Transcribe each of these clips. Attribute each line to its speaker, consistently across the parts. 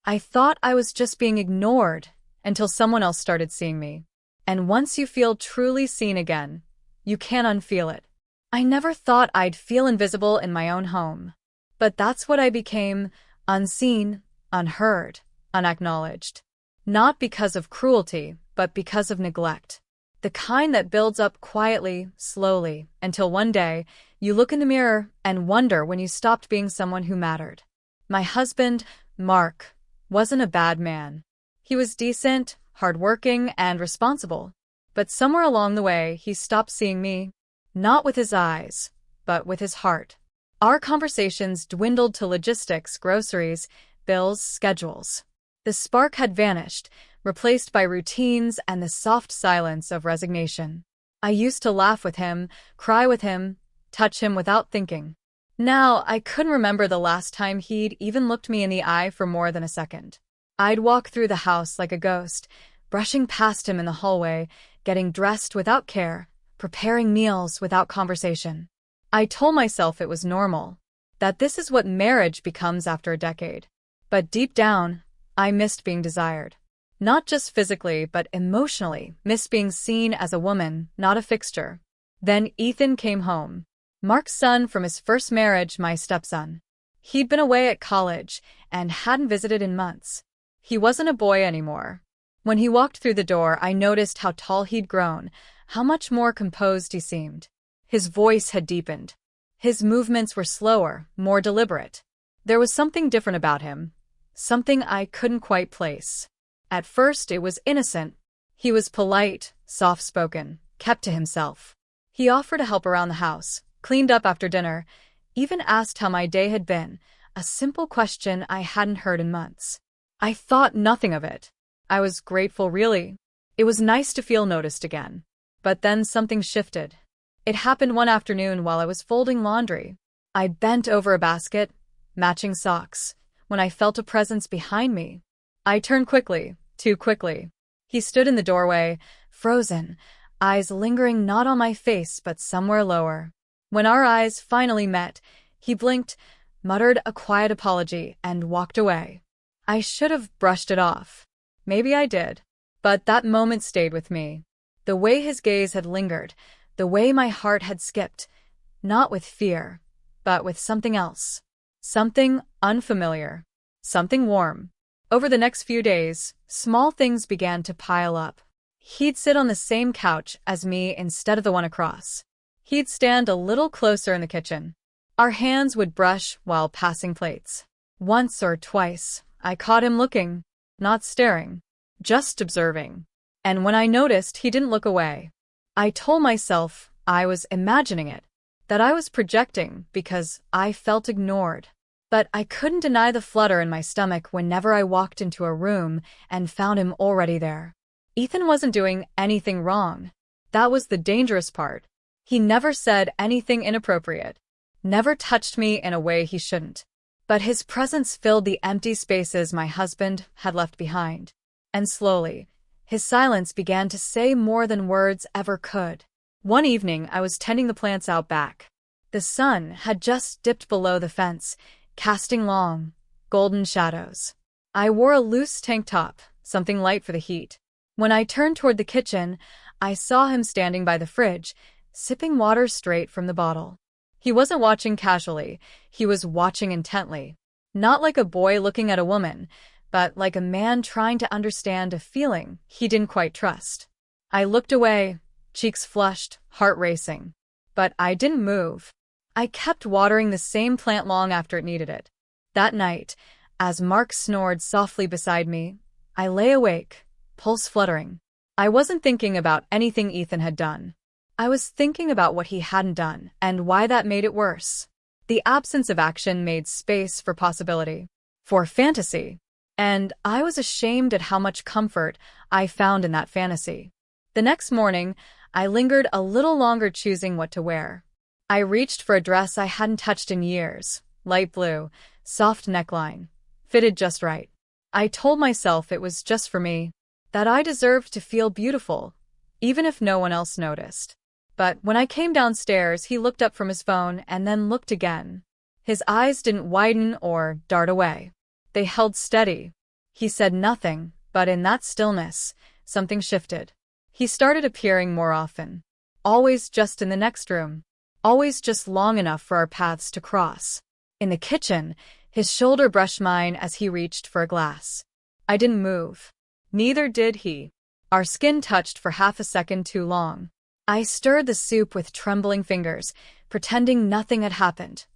Speaker 1: I thought I was just being ignored until someone else started seeing me. And once you feel truly seen again, you can't unfeel it. I never thought I'd feel invisible in my own home. But that's what I became, unseen, unheard, unacknowledged. Not because of cruelty, but because of neglect. The kind that builds up quietly, slowly, until one day, you look in the mirror and wonder when you stopped being someone who mattered. My husband, Mark, wasn't a bad man. He was decent, hardworking, and responsible. But somewhere along the way, he stopped seeing me. Not with his eyes, but with his heart. Our conversations dwindled to logistics, groceries, bills, schedules. The spark had vanished, replaced by routines and the soft silence of resignation. I used to laugh with him, cry with him, touch him without thinking. Now, I couldn't remember the last time he'd even looked me in the eye for more than a second. I'd walk through the house like a ghost, brushing past him in the hallway, getting dressed without care, preparing meals without conversation. I told myself it was normal, that this is what marriage becomes after a decade. But deep down, I missed being desired. Not just physically, but emotionally, missed being seen as a woman, not a fixture. Then Ethan came home. Mark's son from his first marriage, my stepson. He'd been away at college and hadn't visited in months. He wasn't a boy anymore. When he walked through the door, I noticed how tall he'd grown, how much more composed he seemed. His voice had deepened. His movements were slower, more deliberate. There was something different about him, something I couldn't quite place. At first, it was innocent. He was polite, soft-spoken, kept to himself. He offered to help around the house, cleaned up after dinner, even asked how my day had been, a simple question I hadn't heard in months. I thought nothing of it. I was grateful, really. It was nice to feel noticed again. But then something shifted. It happened one afternoon while I was folding laundry. I bent over a basket, matching socks, when I felt a presence behind me. I turned quickly, too quickly. He stood in the doorway, frozen, eyes lingering not on my face but somewhere lower. When our eyes finally met, he blinked, muttered a quiet apology, and walked away. I should have brushed it off. Maybe I did. But that moment stayed with me. The way his gaze had lingered, the way my heart had skipped, not with fear, but with something else. Something unfamiliar. Something warm. Over the next few days, small things began to pile up. He'd sit on the same couch as me instead of the one across. He'd stand a little closer in the kitchen. Our hands would brush while passing plates. Once or twice, I caught him looking, not staring, just observing. And when I noticed he didn't look away, I told myself I was imagining it, that I was projecting because I felt ignored. But I couldn't deny the flutter in my stomach whenever I walked into a room and found him already there. Ethan wasn't doing anything wrong. That was the dangerous part. He never said anything inappropriate, never touched me in a way he shouldn't. But his presence filled the empty spaces my husband had left behind. And slowly, his silence began to say more than words ever could. One evening, I was tending the plants out back. The sun had just dipped below the fence, casting long, golden shadows. I wore a loose tank top, something light for the heat. When I turned toward the kitchen, I saw him standing by the fridge, sipping water straight from the bottle. He wasn't watching casually, he was watching intently. Not like a boy looking at a woman, but like a man trying to understand a feeling he didn't quite trust. I looked away, cheeks flushed, heart racing. But I didn't move. I kept watering the same plant long after it needed it. That night, as Mark snored softly beside me, I lay awake, pulse fluttering. I wasn't thinking about anything Ethan had done. I was thinking about what he hadn't done and why that made it worse. The absence of action made space for possibility, for fantasy. And I was ashamed at how much comfort I found in that fantasy. The next morning, I lingered a little longer choosing what to wear. I reached for a dress I hadn't touched in years, light blue, soft neckline, fitted just right. I told myself it was just for me, that I deserved to feel beautiful, even if no one else noticed. But when I came downstairs, he looked up from his phone and then looked again. His eyes didn't widen or dart away. They held steady, He said nothing, but in that stillness, something shifted. He started appearing more often. Always just in the next room. Always just long enough for our paths to cross. In the kitchen, his shoulder brushed mine as he reached for a glass. I didn't move. Neither did he. Our skin touched for half a second too long. I stirred the soup with trembling fingers, pretending nothing had happened,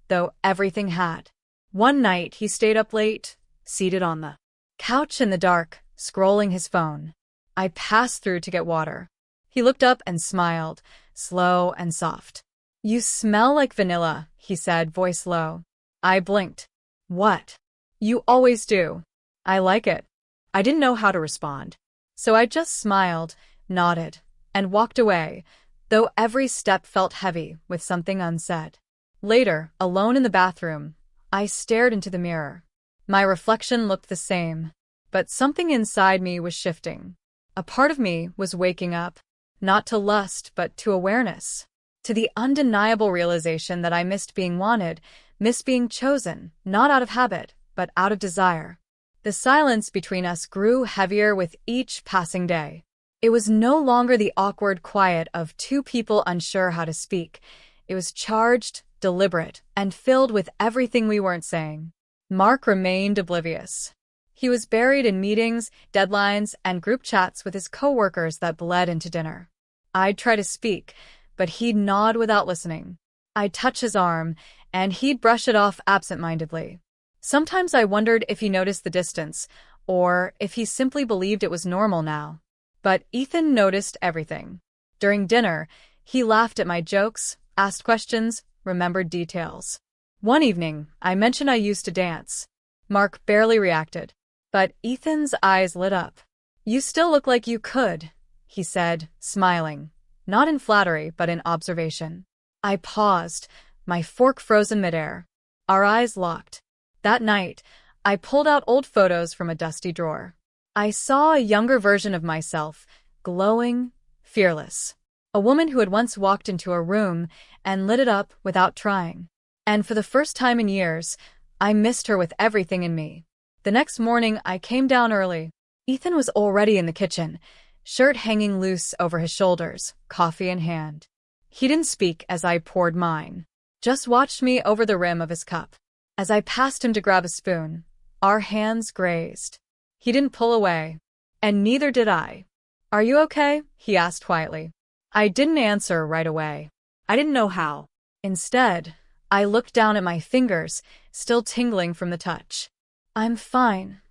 Speaker 1: though everything had. One night, he stayed up late, seated on the couch in the dark, scrolling his phone. I passed through to get water. He looked up and smiled, slow and soft. "You smell like vanilla," he said, voice low. I blinked. "What?" "You always do." "I like it." I didn't know how to respond. So I just smiled, nodded, and walked away, though every step felt heavy with something unsaid. Later, alone in the bathroom, I stared into the mirror. My reflection looked the same, but something inside me was shifting. A part of me was waking up, not to lust but to awareness, to the undeniable realization that I missed being wanted, missed being chosen, not out of habit, but out of desire. The silence between us grew heavier with each passing day. It was no longer the awkward quiet of two people unsure how to speak. It was charged, deliberate, and filled with everything we weren't saying. Mark remained oblivious. He was buried in meetings, deadlines, and group chats with his coworkers that bled into dinner. I'd try to speak, but he'd nod without listening. I'd touch his arm, and he'd brush it off absent-mindedly. Sometimes I wondered if he noticed the distance, or if he simply believed it was normal now. But Ethan noticed everything. During dinner, he laughed at my jokes, asked questions, remembered details. One evening, I mentioned I used to dance. Mark barely reacted, but Ethan's eyes lit up. "You still look like you could," he said, smiling, not in flattery but in observation. I paused, my fork frozen midair. Our eyes locked. That night, I pulled out old photos from a dusty drawer. I saw a younger version of myself, glowing, fearless. A woman who had once walked into a room and lit it up without trying. And for the first time in years, I missed her with everything in me. The next morning, I came down early. Ethan was already in the kitchen, shirt hanging loose over his shoulders, coffee in hand. He didn't speak as I poured mine, just watched me over the rim of his cup. As I passed him to grab a spoon, our hands grazed. He didn't pull away, and neither did I. "Are you okay?" he asked quietly. I didn't answer right away. I didn't know how. Instead, I looked down at my fingers, still tingling from the touch. "I'm fine,"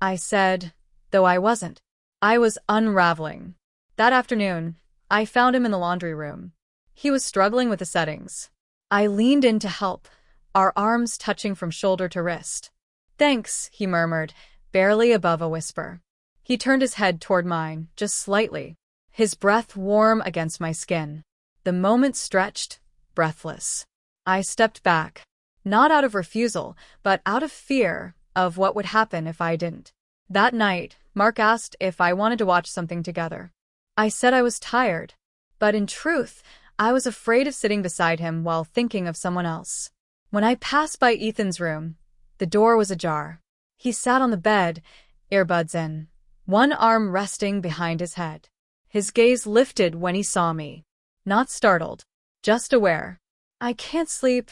Speaker 1: I said, though I wasn't. I was unraveling. That afternoon, I found him in the laundry room. He was struggling with the settings. I leaned in to help, our arms touching from shoulder to wrist. "Thanks," he murmured, barely above a whisper. He turned his head toward mine, just slightly, his breath warm against my skin. The moment stretched, breathless. I stepped back, not out of refusal, but out of fear of what would happen if I didn't. That night, Mark asked if I wanted to watch something together. I said I was tired, but in truth, I was afraid of sitting beside him while thinking of someone else. When I passed by Ethan's room, the door was ajar. He sat on the bed, earbuds in, one arm resting behind his head. His gaze lifted when he saw me. Not startled, just aware. "I can't sleep,"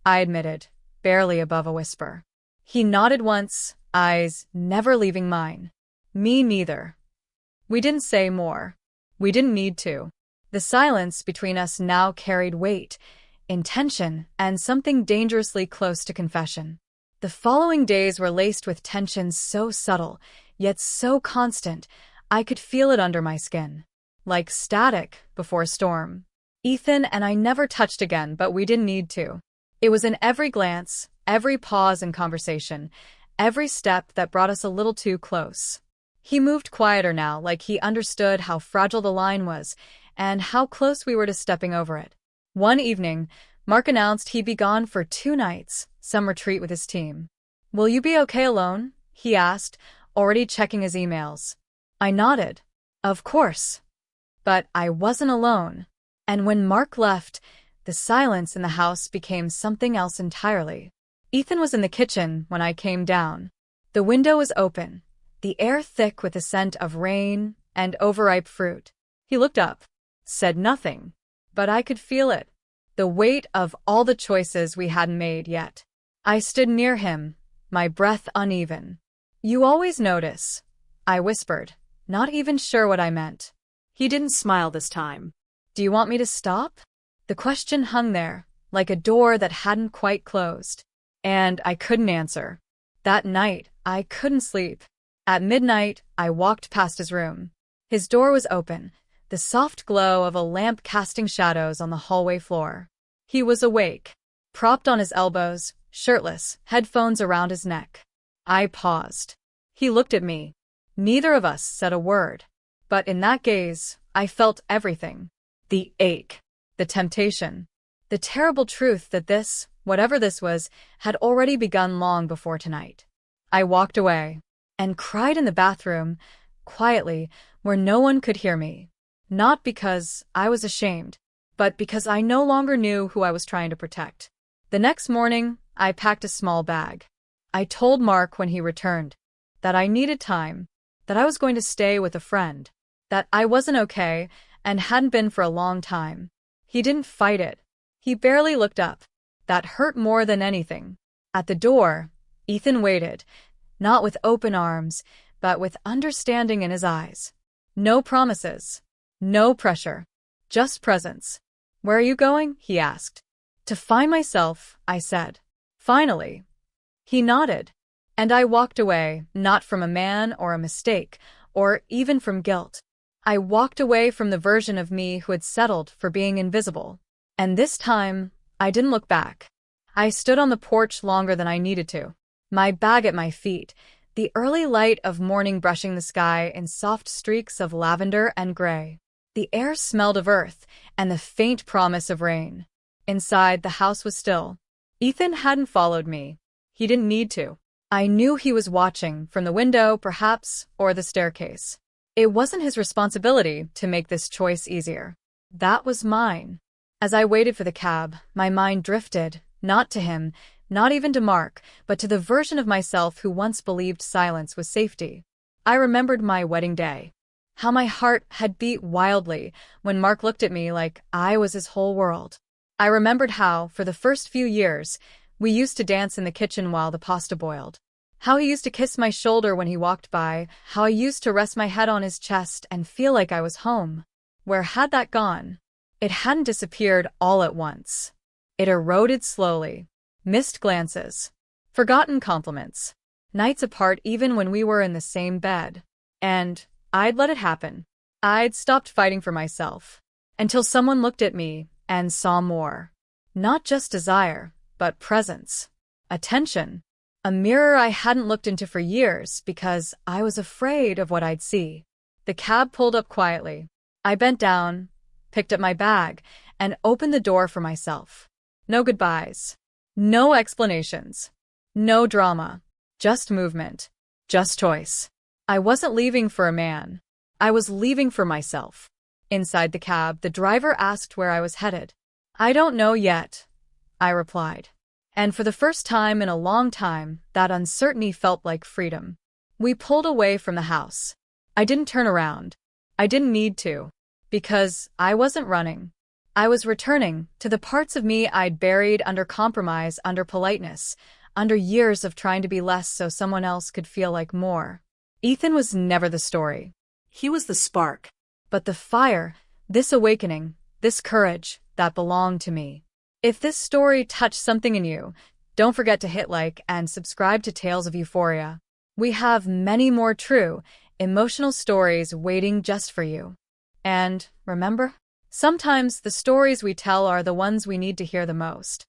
Speaker 1: I admitted, barely above a whisper. He nodded once, eyes never leaving mine. "Me neither." We didn't say more. We didn't need to. The silence between us now carried weight, intention, and something dangerously close to confession. The following days were laced with tension so subtle, yet so constant, I could feel it under my skin. Like static before a storm. Ethan and I never touched again, but we didn't need to. It was in every glance, every pause in conversation, every step that brought us a little too close. He moved quieter now, like he understood how fragile the line was, and how close we were to stepping over it. One evening, Mark announced he'd be gone for 2 nights, some retreat with his team. "Will you be okay alone?" he asked, already checking his emails. I nodded. Of course. But I wasn't alone. And when Mark left, the silence in the house became something else entirely. Ethan was in the kitchen when I came down. The window was open, the air thick with the scent of rain and overripe fruit. He looked up, said nothing, but I could feel it, the weight of all the choices we hadn't made yet. I stood near him, my breath uneven. "You always notice," I whispered, not even sure what I meant.
Speaker 2: He didn't smile this time.
Speaker 1: "Do you want me to stop?" The question hung there, like a door that hadn't quite closed. And I couldn't answer. That night, I couldn't sleep. At midnight, I walked past his room. His door was open, the soft glow of a lamp casting shadows on the hallway floor. He was awake, propped on his elbows, shirtless, headphones around his neck. I paused. He looked at me. Neither of us said a word. But in that gaze, I felt everything. The ache, the temptation, the terrible truth that this, whatever this was, had already begun long before tonight. I walked away and cried in the bathroom, quietly, where no one could hear me. Not because I was ashamed, but because I no longer knew who I was trying to protect. The next morning, I packed a small bag. I told Mark when he returned that I needed time, that I was going to stay with a friend, that I wasn't okay and hadn't been for a long time. He didn't fight it. He barely looked up. That hurt more than anything. At the door, Ethan waited, not with open arms, but with understanding in his eyes. No promises. No pressure. Just presence. "Where are you going?" he asked. "To find myself," I said. "Finally." He nodded. And I walked away, not from a man or a mistake, or even from guilt. I walked away from the version of me who had settled for being invisible. And this time, I didn't look back. I stood on the porch longer than I needed to, my bag at my feet, the early light of morning brushing the sky in soft streaks of lavender and gray. The air smelled of earth and the faint promise of rain. Inside, the house was still. Ethan hadn't followed me. He didn't need to. I knew he was watching, from the window, perhaps, or the staircase. It wasn't his responsibility to make this choice easier. That was mine. As I waited for the cab, my mind drifted, not to him, not even to Mark, but to the version of myself who once believed silence was safety. I remembered my wedding day. How my heart had beat wildly when Mark looked at me like I was his whole world. I remembered how, for the first few years, we used to dance in the kitchen while the pasta boiled. How he used to kiss my shoulder when he walked by, how I used to rest my head on his chest and feel like I was home. Where had that gone? It hadn't disappeared all at once. It eroded slowly. Missed glances. Forgotten compliments. Nights apart even when we were in the same bed. And I'd let it happen. I'd stopped fighting for myself. Until someone looked at me and saw more. Not just desire, but presence. Attention. A mirror I hadn't looked into for years because I was afraid of what I'd see. The cab pulled up quietly. I bent down, picked up my bag, and opened the door for myself. No goodbyes. No explanations. No drama. Just movement. Just choice. I wasn't leaving for a man. I was leaving for myself. Inside the cab, the driver asked where I was headed. "I don't know yet," I replied. And for the first time in a long time, that uncertainty felt like freedom. We pulled away from the house. I didn't turn around. I didn't need to. Because I wasn't running. I was returning to the parts of me I'd buried under compromise, under politeness, under years of trying to be less so someone else could feel like more. Ethan was never the story.
Speaker 2: He was the spark.
Speaker 1: But the fire, this awakening, this courage, that belonged to me. If this story touched something in you, don't forget to hit like and subscribe to Tales of Euphoria. We have many more true, emotional stories waiting just for you. And remember, sometimes the stories we tell are the ones we need to hear the most.